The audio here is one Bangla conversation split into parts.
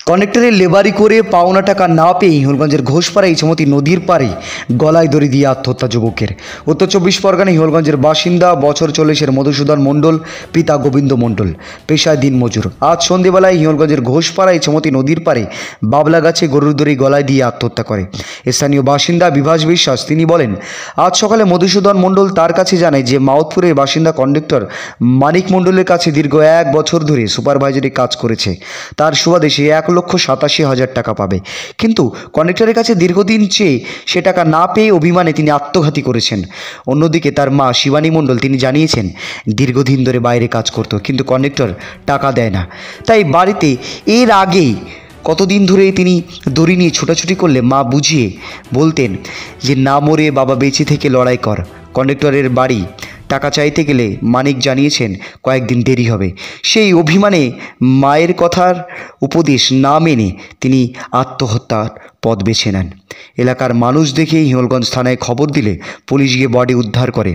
কন্ডাক্টরের লেবারি করে পাওনা টাকা না পেয়ে হিঙ্গলগঞ্জের ঘোষপাড়া ইছামতি নদীর পাড়ে গলায় দড়ি দিয়ে আত্মহত্যা যুবকের। উত্তর 24 পরগনা হিঙ্গলগঞ্জের বাসিন্দা বছর 40-এর মধুসূদন মণ্ডল, পিতা গোবিন্দ মণ্ডল, পেশায় দিনমজুর। আজ সন্ধ্যেবেলায় হিঙ্গলগঞ্জের ঘোষপাড়া ইছামতি নদীর পাড়ে বাবলা গাছে গরুর দড়ি গলায় দিয়ে আত্মহত্যা করে স্থানীয় বাসিন্দা বিভাস বিশ্বাস। তিনি বলেন, আজ সকালে মধুসূদন মণ্ডল তার কাছে জানায় যে মাওতপুরের বাসিন্দা কন্ডাক্টর মানিক মণ্ডলের কাছে দীর্ঘ 1 বছর ধরে সুপারভাইজারি কাজ করেছে। তার সুবাদে সে 1,87,000 টাকা পাবে, কিন্তু কন্ডাক্টরের কাছে দীর্ঘদিন চেয়ে সে টাকা না পেয়ে অভিমানে তিনি আত্মঘাতী করেছেন। অন্যদিকে তার মা শিবানী মণ্ডল তিনি জানিয়েছেন, দীর্ঘদিন ধরে বাইরে কাজ করত, কিন্তু কন্ডাক্টর টাকা দেয় না। তাই বাড়িতে এর আগেই কতদিন ধরে তিনি দড়ি নিয়ে ছোটাছুটি করলে মা বুঝিয়ে বলতেন যে না মরে বাবা বেঁচে থেকে লড়াই কর। কন্ডাক্টরের বাড়ি টাকা চাইতে গেলে মানিক জানিয়েছেন কয়েকদিন দেরি হবে। সেই অভিমানে মায়ের কথার উপদেশ না মেনে তিনি আত্মহত্যার পথ বেছে নেন। এলাকার মানুষ দেখে হিঙ্গলগঞ্জ থানায় খবর দিলে পুলিশ গিয়ে বডি উদ্ধার করে।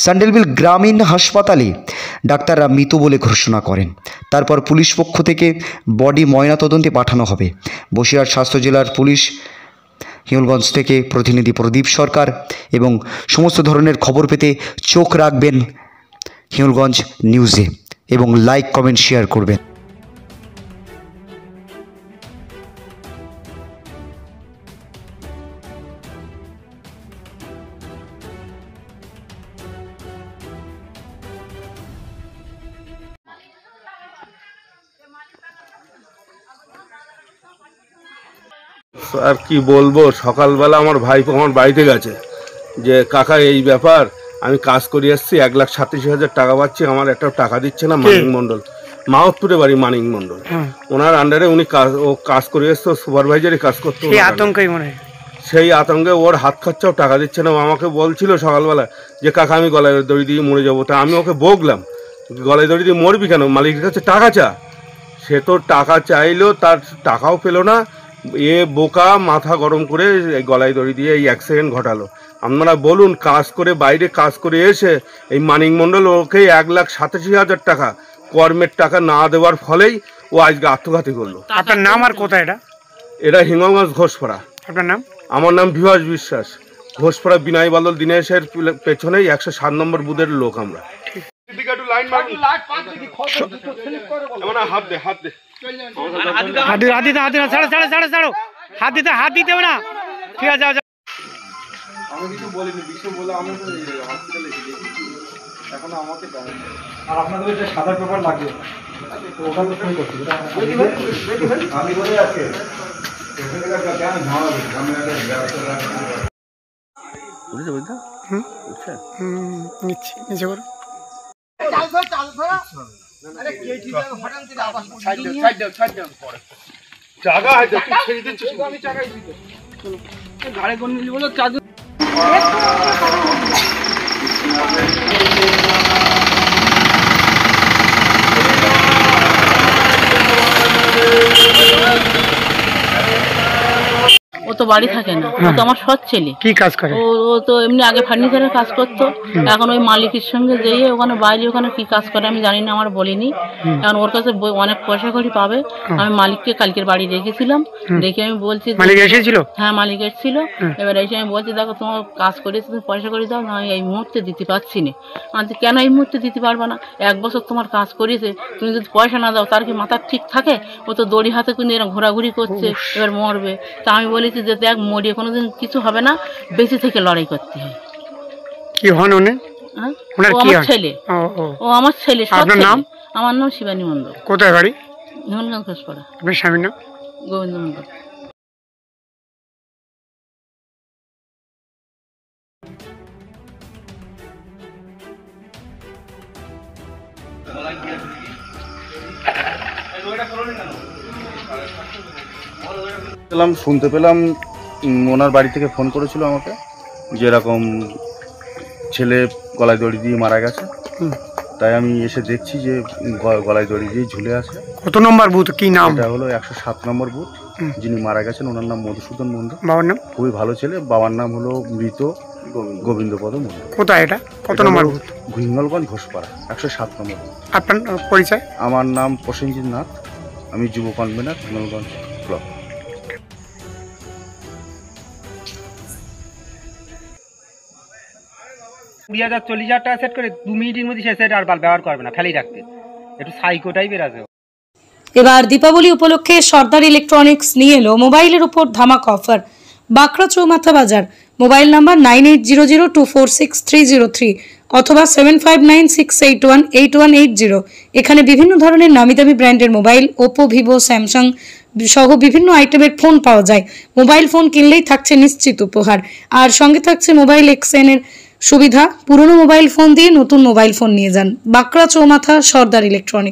স্যান্ডেলবিল গ্রামীণ হাসপাতালে ডাক্তাররা মৃত বলে ঘোষণা করেন। তারপর পুলিশ পক্ষ থেকে বডি ময়নাতদন্তে পাঠানো হবে। বসিরহাট স্বাস্থ্য জেলার পুলিশ হিঙ্গলগঞ্জ থেকে প্রতিনিধি প্রদীপ সরকার। এবং সমস্ত ধরনের খবর পেতে চোখ রাখবেন হিঙ্গলগঞ্জ নিউজে এবং লাইক কমেন্ট শেয়ার করবেন। আর কি বলবো, সকালবেলা আমার ভাইপো আমার বাড়িতে গেছে যে কাকা এই ব্যাপার, আমি কাজ করে এসেছি, 1,87,000 টাকা পাচ্ছি, আমার একটা টাকা দিচ্ছে না। মানিক মণ্ডল, মাওতপুরে বাড়ি মানিক মণ্ডল, ওনার আন্ডারে উনি কাজ করে এসছে, সুপারভাইজারি কাজ করতো। সেই আতঙ্কে ওর হাত খরচাও টাকা দিচ্ছে না। আমাকে বলছিল সকালবেলা যে কাকা আমি গলায় দড়ি দিয়ে মরে যাবো। তা আমি ওকে বকলাম, গলায় দড়ি দিয়ে মরবি কেন, মালিকের কাছে টাকা চা। সে তো টাকা চাইলো, তার টাকাও পেলো না। এ বোকা মাথা গরম করে এই গলায় দড়ি দিয়ে এই অ্যাক্সিডেন্ট ঘটালো। আপনারা বলুন, কাজ করে বাইরে কাজ করে এসে এই মানিক মণ্ডল ওকে 1,87,000 টাকা কর্মের টাকা না দেওয়ার ফলেই ও আজকে আত্মঘাতী করলো। আপনার নাম আর কোথায়? এটা হিঙ্গলগঞ্জ ঘোষপাড়া। আপনার নাম? আমার নাম বিভাস বিশ্বাস। ঘোষপাড়া বিনয় বাদল দীনেশের পেছনেই 107 নম্বর বুথের লোক আমরা। হাত দিতে হবে না, ঠিক আছে। আমি কিছু বলিনি, বিশ্ব বলে আমি হসপিটালে এখন আমাকে আর আপনাদের যে সাদা পেপার লাগে ওখানে তো সই করছি আমি বলে আজকে গাড়ি কোন বলো চার ও তো বাড়ি থাকে না, ও তো আমার সৎ ছেলে। কি কাজ করে? ও তো এমনি আগে ফার্নিচারের কাজ করতো, এখন ওই মালিকের সঙ্গে যেয়ে ওখানে বাইরে ওখানে কি কাজ করে আমি জানি না, আমার বলিনি। এখন ওর কাছে অনেক পয়সা করি পাবে। আমি মালিককে কালকের বাড়ি রেখেছিলাম, দেখে আমি বলছি মালিক এসেছিল। হ্যাঁ মালিক এসেছিল। এবার এসে আমি বলছি দেখো তোমার কাজ করেছি, তুমি পয়সা করে দাও না, এই মুহূর্তে দিতে পারছি না। আমি কেন এই মুহূর্তে দিতে পারবো না, 1 বছর তোমার কাজ করেছে, তুমি যদি পয়সা না দাও তার কি মাথার ঠিক থাকে? ও তো দড়ি হাতে কিন্তু এরকম ঘোরাঘুরি করছে, এবার মরবে। তা আমি বলেছি যে দেখ মরিয়ে কোনোদিন কিছু হবে না, বেঁচে থেকে লড়াই করতে হয়। কি হন উনি? ও আমার ছেলে। ও আমার ছেলে। আপনার নাম? আমার নাম শিবানী মণ্ডল। কোথায় বাড়ি? হিঙ্গলগঞ্জ ঘোষপাড়া। আপনার স্বামীর নাম? গোবিন্দ মণ্ডল। শুনতে পেলাম ওনার বাড়ি থেকে ফোন করেছিল আমাকে যে এরকম ছেলে গলায় দড়ি দিয়ে মারা গেছে। তাই আমি এসে দেখছি যে গলায় দড়ি দিয়ে ঝুলে আছে। কত নম্বর বুথ, কি নাম? এটা হলো 107 নম্বর বুথ। যিনি মারা গেছেন ওনার নাম মধুসূদন মণ্ডল। বাবার নাম? খুবই ভালো ছেলে। বাবার নাম হলো মৃত গোবিন্দপদ মণ্ডল। কোথায় এটা? কত নম্বর বুথ? হিঙ্গলগঞ্জ ঘোষপাড়া 107 নম্বর। আপনার পরিচয়? আমার নাম প্রসেনজিৎ নাথ। আমি যুব কনভেনার হিঙ্গলগঞ্জ ব্লক। 20,000-40,000 টাকা সেট করে 2 মিনিটের মধ্যে সে সেট আর ব্যবহার করবে না, ফেলেই রাখবে। একটু সাইকো টাইপের আছে। এবার দীপাবলি উপলক্ষে সর্দার ইলেকট্রনিক্স নিয়ে এলো মোবাইলের উপর ধামাকা অফার। বাঁকড়া চৌমাথা বাজার, মোবাইল নাম্বার 9800246303 অথবা 7596818180। এখানে বিভিন্ন ধরনের নামি দামি ব্র্যান্ডের মোবাইল, ওপো, ভিভো, স্যামসাং সহ বিভিন্ন আইটেমের ফোন পাওয়া যায়। মোবাইল ফোন কিনলেই থাকছে নিশ্চিত উপহার, আর সঙ্গে থাকছে মোবাইল এক্সচেঞ্জের সুবিধা। পুরনো মোবাইল ফোন দিয়ে নতুন মোবাইল ফোন নিয়ে যান। বাঁকড়া চৌমাথা সর্দার ইলেকট্রনিক্স।